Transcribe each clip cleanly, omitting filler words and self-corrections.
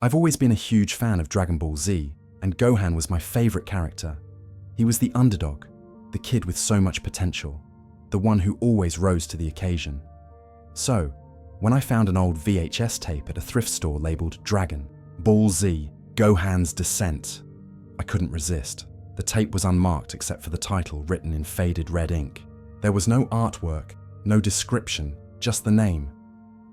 I've always been a huge fan of Dragon Ball Z, and Gohan was my favorite character. He was the underdog, the kid with so much potential, the one who always rose to the occasion. So, when I found an old VHS tape at a thrift store labeled Dragon Ball Z, Gohan's Descent, I couldn't resist. The tape was unmarked except for the title written in faded red ink. There was no artwork, no description, just the name.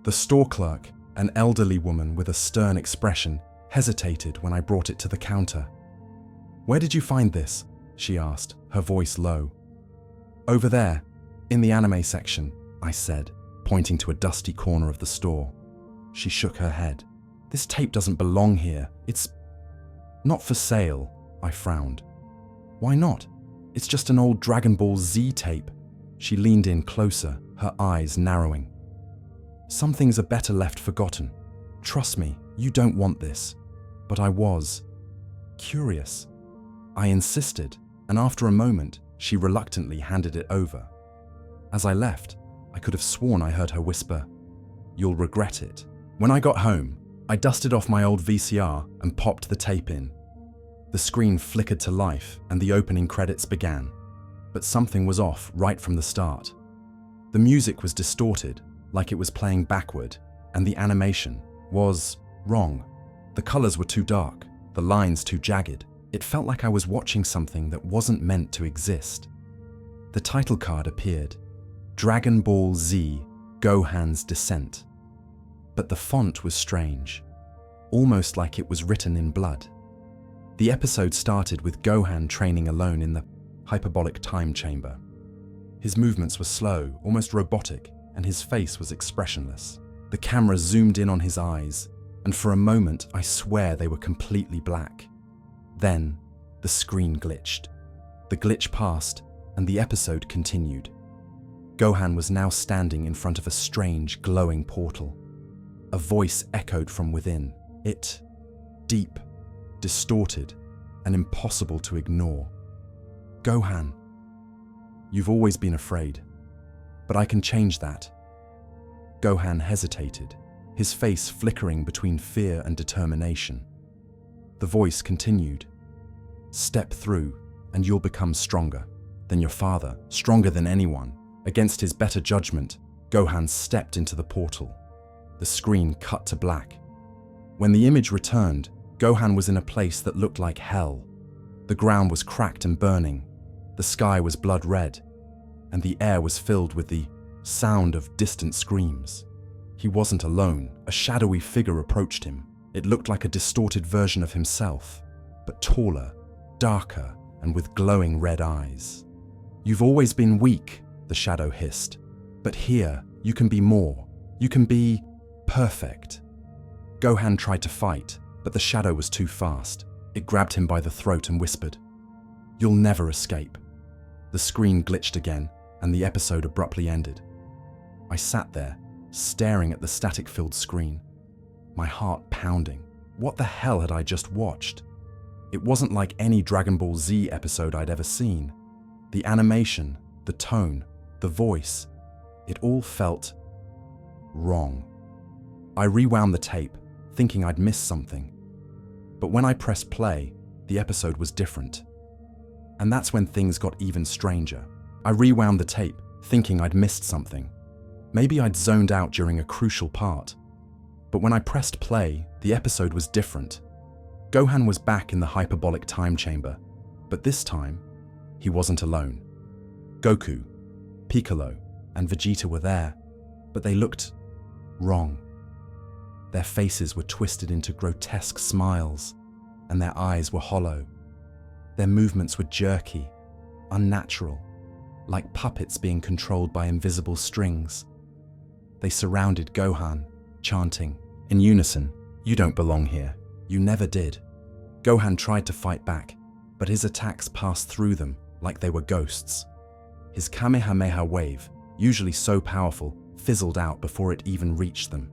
The store clerk, an elderly woman with a stern expression, hesitated when I brought it to the counter. "Where did you find this?" she asked, her voice low. "Over there, in the anime section," I said, pointing to a dusty corner of the store. She shook her head. "This tape doesn't belong here. It's not for sale," I frowned. "Why not? It's just an old Dragon Ball Z tape." She leaned in closer, her eyes narrowing. "Some things are better left forgotten. Trust me, you don't want this." But I was curious. I insisted, and after a moment, she reluctantly handed it over. As I left, I could have sworn I heard her whisper, "You'll regret it." When I got home, I dusted off my old VCR and popped the tape in. The screen flickered to life and the opening credits began. But something was off right from the start. The music was distorted, like it was playing backward, and the animation was wrong. The colors were too dark, the lines too jagged. It felt like I was watching something that wasn't meant to exist. The title card appeared, Dragon Ball Z, Gohan's Descent. But the font was strange, almost like it was written in blood. The episode started with Gohan training alone in the hyperbolic time chamber. His movements were slow, almost robotic, and his face was expressionless. The camera zoomed in on his eyes, and for a moment I swear they were completely black. Then, the screen glitched. The glitch passed, and the episode continued. Gohan was now standing in front of a strange, glowing portal. A voice echoed from within. It, deep, distorted, and impossible to ignore. "Gohan, you've always been afraid, but I can change that." Gohan hesitated, his face flickering between fear and determination. The voice continued, "Step through, and you'll become stronger than your father, stronger than anyone." Against his better judgment, Gohan stepped into the portal. The screen cut to black. When the image returned, Gohan was in a place that looked like hell. The ground was cracked and burning, the sky was blood red, and the air was filled with the sound of distant screams. He wasn't alone. A shadowy figure approached him. It looked like a distorted version of himself, but taller, darker, and with glowing red eyes. "You've always been weak," the shadow hissed, "but here you can be more. You can be perfect." Gohan tried to fight, but the shadow was too fast. It grabbed him by the throat and whispered, "You'll never escape." The screen glitched again, and the episode abruptly ended. I sat there, staring at the static-filled screen, my heart pounding. What the hell had I just watched? It wasn't like any Dragon Ball Z episode I'd ever seen. The animation, the tone, the voice, it all felt wrong. I rewound the tape, thinking I'd missed something. But when I pressed play, the episode was different. And that's when things got even stranger. I rewound the tape, thinking I'd missed something. Maybe I'd zoned out during a crucial part. But when I pressed play, the episode was different. Gohan was back in the hyperbolic time chamber, but this time, he wasn't alone. Goku, Piccolo, and Vegeta were there, but they looked wrong. Their faces were twisted into grotesque smiles, and their eyes were hollow. Their movements were jerky, unnatural, like puppets being controlled by invisible strings. They surrounded Gohan, chanting, in unison, "You don't belong here. You never did." Gohan tried to fight back, but his attacks passed through them like they were ghosts. His Kamehameha wave, usually so powerful, fizzled out before it even reached them.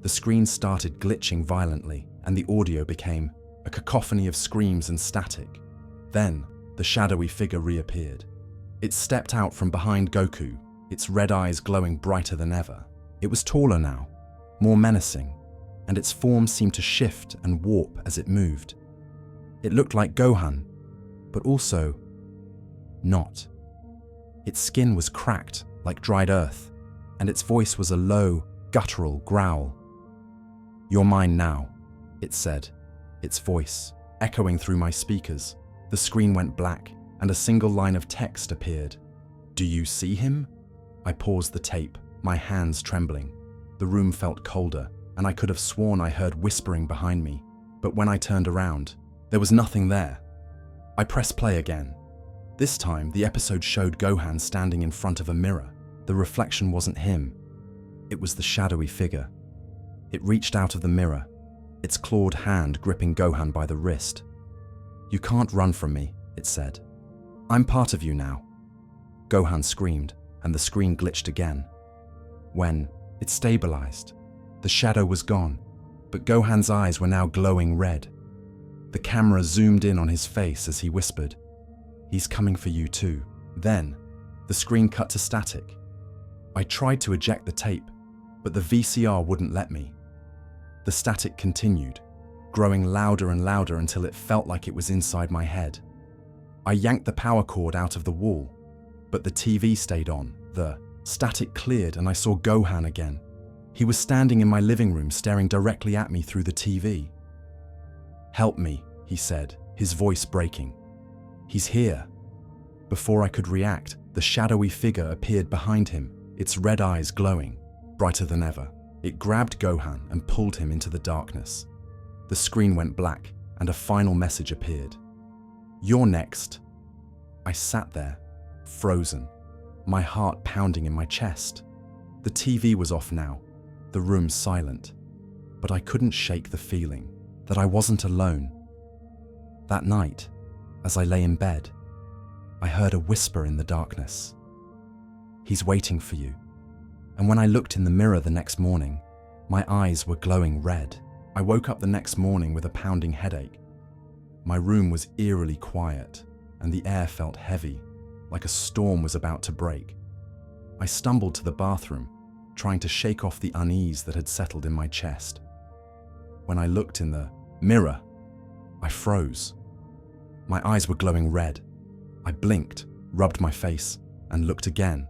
The screen started glitching violently, and the audio became a cacophony of screams and static. Then, the shadowy figure reappeared. It stepped out from behind Goku, its red eyes glowing brighter than ever. It was taller now, more menacing, and its form seemed to shift and warp as it moved. It looked like Gohan, but also not. Its skin was cracked like dried earth, and its voice was a low, guttural growl. "You're mine now," it said, its voice echoing through my speakers. The screen went black, and a single line of text appeared. "Do you see him?" I paused the tape, my hands trembling. The room felt colder, and I could have sworn I heard whispering behind me. But when I turned around, there was nothing there. I pressed play again. This time, the episode showed Gohan standing in front of a mirror. The reflection wasn't him. It was the shadowy figure. It reached out of the mirror, its clawed hand gripping Gohan by the wrist. "You can't run from me," it said. "I'm part of you now." Gohan screamed, and the screen glitched again. When it stabilized, the shadow was gone, but Gohan's eyes were now glowing red. The camera zoomed in on his face as he whispered, "He's coming for you too." Then, the screen cut to static. I tried to eject the tape, but the VCR wouldn't let me. The static continued, growing louder and louder until it felt like it was inside my head. I yanked the power cord out of the wall, but the TV stayed on. The static cleared and I saw Gohan again. He was standing in my living room staring directly at me through the TV. "Help me," he said, his voice breaking. "He's here." Before I could react, the shadowy figure appeared behind him, its red eyes glowing, brighter than ever. It grabbed Gohan and pulled him into the darkness. The screen went black and a final message appeared. "You're next." I sat there, frozen, my heart pounding in my chest. The TV was off now, the room silent, but I couldn't shake the feeling that I wasn't alone. That night, as I lay in bed, I heard a whisper in the darkness. "He's waiting for you." And when I looked in the mirror the next morning, my eyes were glowing red. I woke up the next morning with a pounding headache. My room was eerily quiet, and the air felt heavy, like a storm was about to break. I stumbled to the bathroom, trying to shake off the unease that had settled in my chest. When I looked in the mirror, I froze. My eyes were glowing red. I blinked, rubbed my face, and looked again.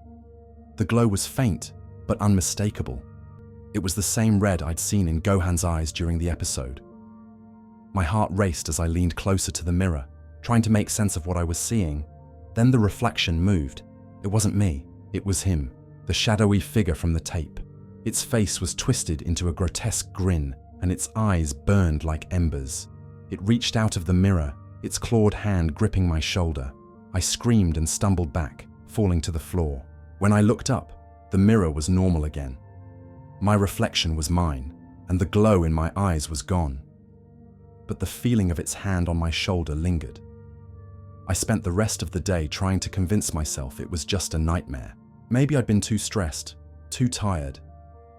The glow was faint, but unmistakable. It was the same red I'd seen in Gohan's eyes during the episode. My heart raced as I leaned closer to the mirror, trying to make sense of what I was seeing. Then the reflection moved. It wasn't me, it was him, the shadowy figure from the tape. Its face was twisted into a grotesque grin, and its eyes burned like embers. It reached out of the mirror, its clawed hand gripping my shoulder. I screamed and stumbled back, falling to the floor. When I looked up, the mirror was normal again. My reflection was mine, and the glow in my eyes was gone. But the feeling of its hand on my shoulder lingered. I spent the rest of the day trying to convince myself it was just a nightmare. Maybe I'd been too stressed, too tired.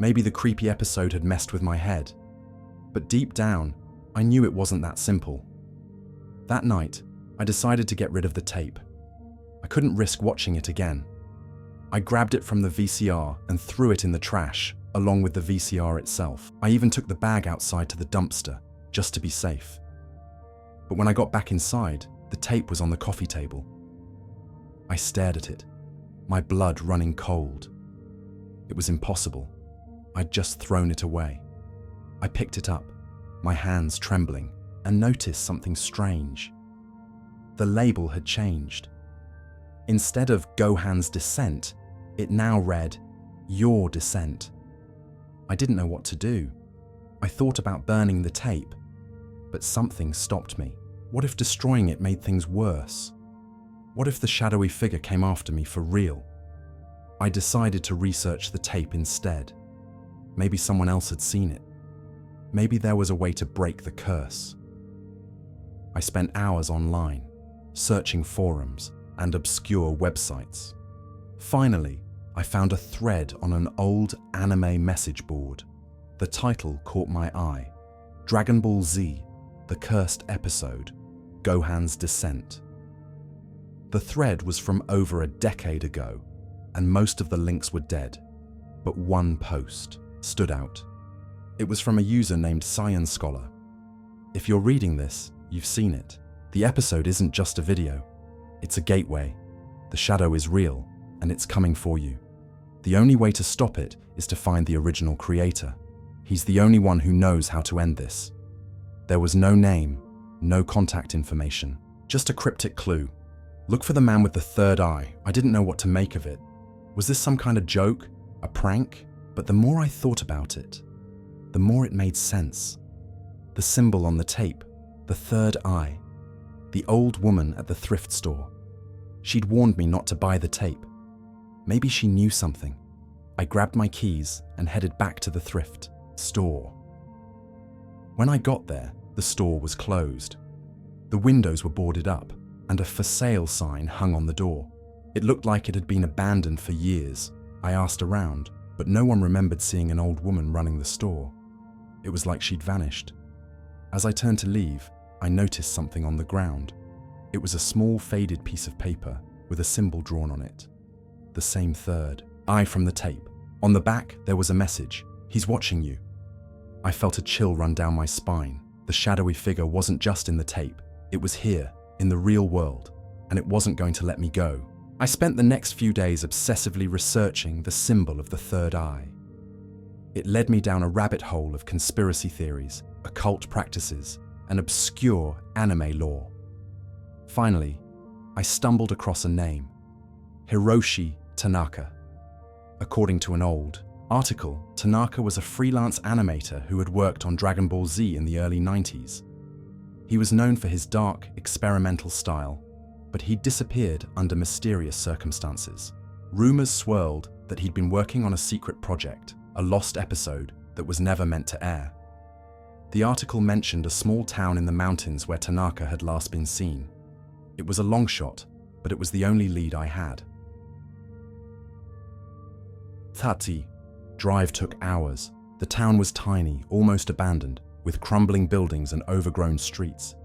Maybe the creepy episode had messed with my head. But deep down, I knew it wasn't that simple. That night, I decided to get rid of the tape. I couldn't risk watching it again. I grabbed it from the VCR and threw it in the trash, along with the VCR itself. I even took the bag outside to the dumpster, just to be safe. But when I got back inside, the tape was on the coffee table. I stared at it, my blood running cold. It was impossible. I'd just thrown it away. I picked it up, my hands trembling, and noticed something strange. The label had changed. Instead of Gohan's Descent, it now read, Your Descent. I didn't know what to do. I thought about burning the tape, but something stopped me. What if destroying it made things worse? What if the shadowy figure came after me for real? I decided to research the tape instead. Maybe someone else had seen it. Maybe there was a way to break the curse. I spent hours online, searching forums and obscure websites. Finally, I found a thread on an old anime message board. The title caught my eye: Dragon Ball Z, The Cursed Episode, Gohan's Descent. The thread was from over a decade ago, and most of the links were dead, but one post stood out. It was from a user named Science Scholar. If you're reading this, you've seen it. The episode isn't just a video. It's a gateway. The shadow is real, and it's coming for you. The only way to stop it is to find the original creator. He's the only one who knows how to end this. There was no name, no contact information, just a cryptic clue. Look for the man with the third eye. I didn't know what to make of it. Was this some kind of joke? A prank? But the more I thought about it, the more it made sense. The symbol on the tape, the third eye, the old woman at the thrift store. She'd warned me not to buy the tape. Maybe she knew something. I grabbed my keys and headed back to the thrift store. When I got there, the store was closed. The windows were boarded up, and a for sale sign hung on the door. It looked like it had been abandoned for years. I asked around, but no one remembered seeing an old woman running the store. It was like she'd vanished. As I turned to leave, I noticed something on the ground. It was a small faded piece of paper with a symbol drawn on it. The same third eye from the tape. On the back, there was a message. He's watching you. I felt a chill run down my spine. The shadowy figure wasn't just in the tape. It was here, in the real world, and it wasn't going to let me go. I spent the next few days obsessively researching the symbol of the third eye. It led me down a rabbit hole of conspiracy theories, occult practices, and obscure anime lore. Finally, I stumbled across a name, Hiroshi Tanaka. According to an old article, Tanaka was a freelance animator who had worked on Dragon Ball Z in the early 90s. He was known for his dark, experimental style, but he'd disappeared under mysterious circumstances. Rumors swirled that he'd been working on a secret project, a lost episode that was never meant to air. The article mentioned a small town in the mountains where Tanaka had last been seen. It was a long shot, but it was the only lead I had. Tati. Drive took hours. The town was tiny, almost abandoned, with crumbling buildings and overgrown streets.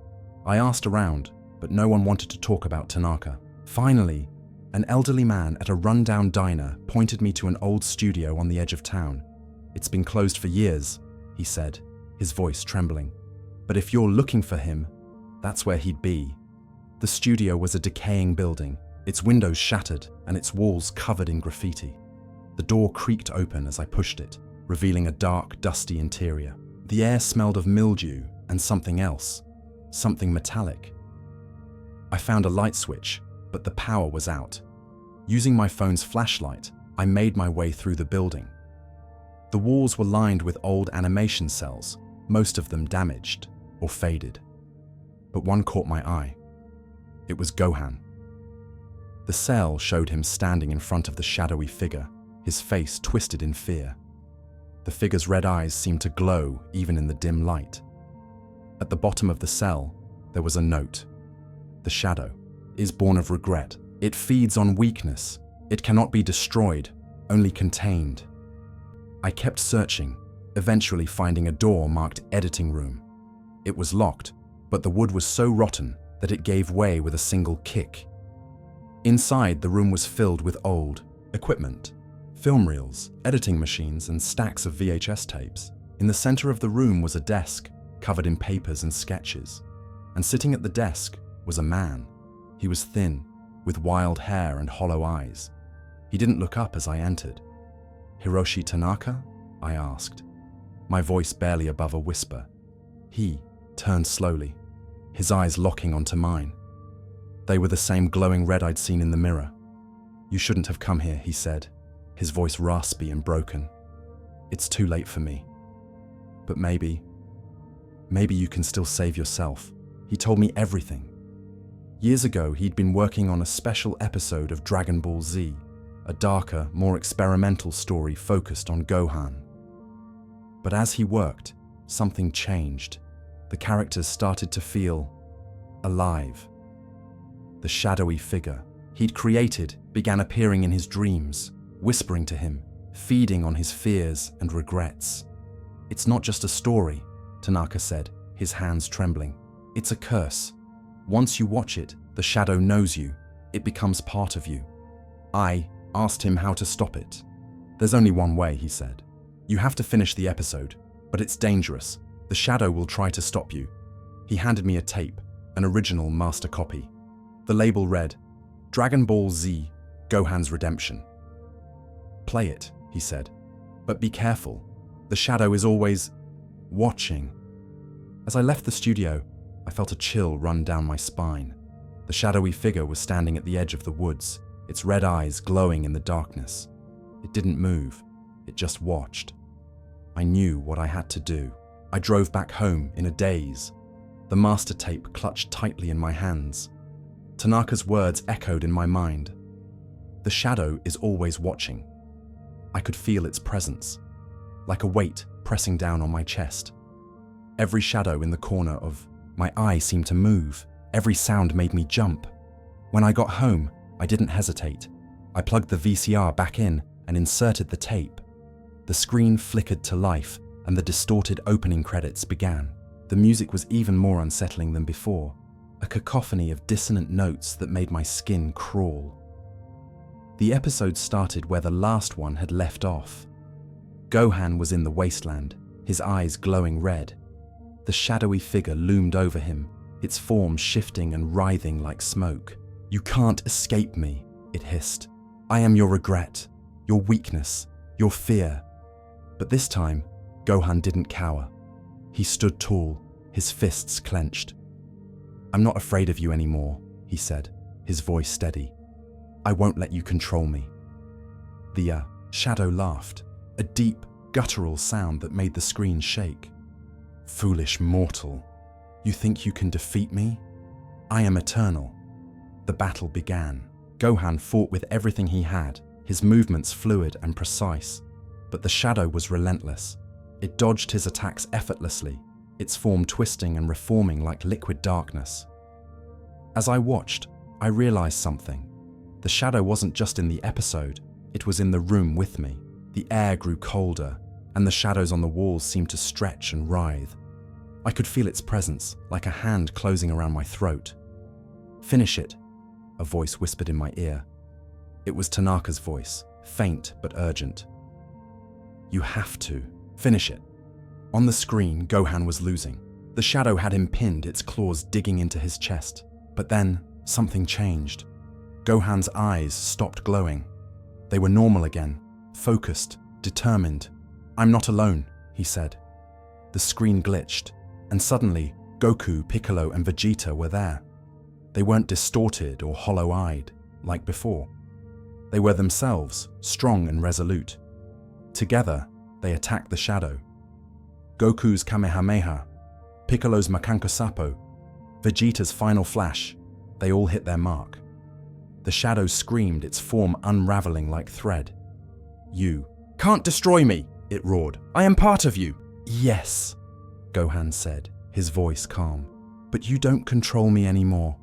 I asked around, but no one wanted to talk about Tanaka. Finally, an elderly man at a rundown diner pointed me to an old studio on the edge of town. "It's been closed for years," he said, his voice trembling. "But if you're looking for him, that's where he'd be." The studio was a decaying building, its windows shattered and its walls covered in graffiti. The door creaked open as I pushed it, revealing a dark, dusty interior. The air smelled of mildew and something else, something metallic. I found a light switch, but the power was out. Using my phone's flashlight, I made my way through the building. The walls were lined with old animation cells, most of them damaged or faded. But one caught my eye. It was Gohan. The cell showed him standing in front of the shadowy figure, his face twisted in fear. The figure's red eyes seemed to glow even in the dim light. At the bottom of the cell, there was a note. "The shadow is born of regret. It feeds on weakness. It cannot be destroyed, only contained." I kept searching, eventually finding a door marked editing room. It was locked, but the wood was so rotten that it gave way with a single kick. Inside, the room was filled with old equipment. Film reels, editing machines, and stacks of VHS tapes. In the center of the room was a desk covered in papers and sketches. And sitting at the desk was a man. He was thin, with wild hair and hollow eyes. He didn't look up as I entered. "Hiroshi Tanaka?" I asked, my voice barely above a whisper. He turned slowly, his eyes locking onto mine. They were the same glowing red I'd seen in the mirror. "You shouldn't have come here," he said, his voice raspy and broken. "It's too late for me. But maybe you can still save yourself." He told me everything. Years ago, he'd been working on a special episode of Dragon Ball Z, a darker, more experimental story focused on Gohan. But as he worked, something changed. The characters started to feel alive. The shadowy figure he'd created began appearing in his dreams, whispering to him, feeding on his fears and regrets. "It's not just a story," Tanaka said, his hands trembling. "It's a curse. Once you watch it, the shadow knows you. It becomes part of you." I asked him how to stop it. "There's only one way," he said. "You have to finish the episode. But it's dangerous. The shadow will try to stop you. He handed me a tape, an original master copy. The label read, Dragon Ball Z, Gohan's Redemption. Play it, he said. But be careful. The shadow is always watching. As I left the studio, I felt a chill run down my spine. The shadowy figure was standing at the edge of the woods, its red eyes glowing in the darkness. It didn't move. It just watched. I knew what I had to do. I drove back home in a daze, the master tape clutched tightly in my hands. Tanaka's words echoed in my mind. The shadow is always watching. I could feel its presence, like a weight pressing down on my chest. Every shadow in the corner of my eye seemed to move. Every sound made me jump. When I got home, I didn't hesitate. I plugged the VCR back in and inserted the tape. The screen flickered to life and the distorted opening credits began. The music was even more unsettling than before, a cacophony of dissonant notes that made my skin crawl. The episode started where the last one had left off. Gohan was in the wasteland, his eyes glowing red. The shadowy figure loomed over him, its form shifting and writhing like smoke. "You can't escape me," it hissed. "I am your regret, your weakness, your fear." But this time, Gohan didn't cower. He stood tall, his fists clenched. "I'm not afraid of you anymore," he said, his voice steady. "I won't let you control me." The shadow laughed, a deep, guttural sound that made the screen shake. "Foolish mortal, you think you can defeat me? I am eternal." The battle began. Gohan fought with everything he had, his movements fluid and precise. But the shadow was relentless. It dodged his attacks effortlessly, its form twisting and reforming like liquid darkness. As I watched, I realized something. The shadow wasn't just in the episode, it was in the room with me. The air grew colder, and the shadows on the walls seemed to stretch and writhe. I could feel its presence, like a hand closing around my throat. "Finish it," a voice whispered in my ear. It was Tanaka's voice, faint but urgent. "You have to. Finish it." On the screen, Gohan was losing. The shadow had him pinned, its claws digging into his chest. But then, something changed. Gohan's eyes stopped glowing. They were normal again, focused, determined. "I'm not alone," he said. The screen glitched, and suddenly, Goku, Piccolo, and Vegeta were there. They weren't distorted or hollow-eyed, like before. They were themselves, strong and resolute. Together, they attacked the shadow. Goku's Kamehameha, Piccolo's Makanko Sappo, Vegeta's final flash, they all hit their mark. The shadow screamed, its form unraveling like thread. "You can't destroy me," it roared. "I am part of you." "Yes," Gohan said, his voice calm. "But you don't control me anymore."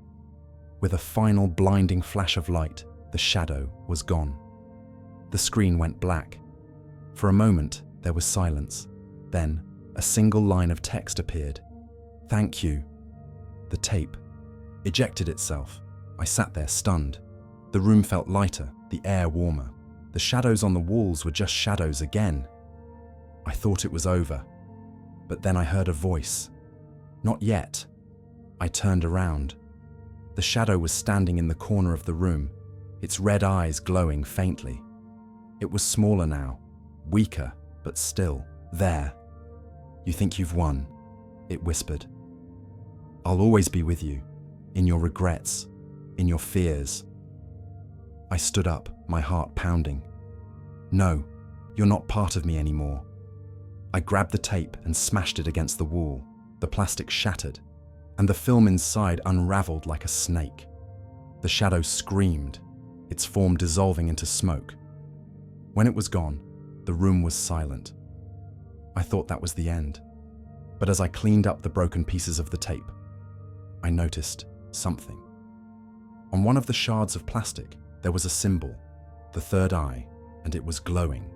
With a final blinding flash of light, the shadow was gone. The screen went black. For a moment, there was silence. Then, a single line of text appeared. "Thank you." The tape ejected itself. I sat there stunned. The room felt lighter, the air warmer. The shadows on the walls were just shadows again. I thought it was over. But then I heard a voice. "Not yet." I turned around. The shadow was standing in the corner of the room, its red eyes glowing faintly. It was smaller now, weaker, but still there. "You think you've won," it whispered. "I'll always be with you, in your regrets, in your fears." I stood up, my heart pounding. "No, you're not part of me anymore." I grabbed the tape and smashed it against the wall. The plastic shattered, and the film inside unraveled like a snake. The shadow screamed, its form dissolving into smoke. When it was gone, the room was silent. I thought that was the end. But as I cleaned up the broken pieces of the tape, I noticed something. On one of the shards of plastic, there was a symbol, the third eye, and it was glowing.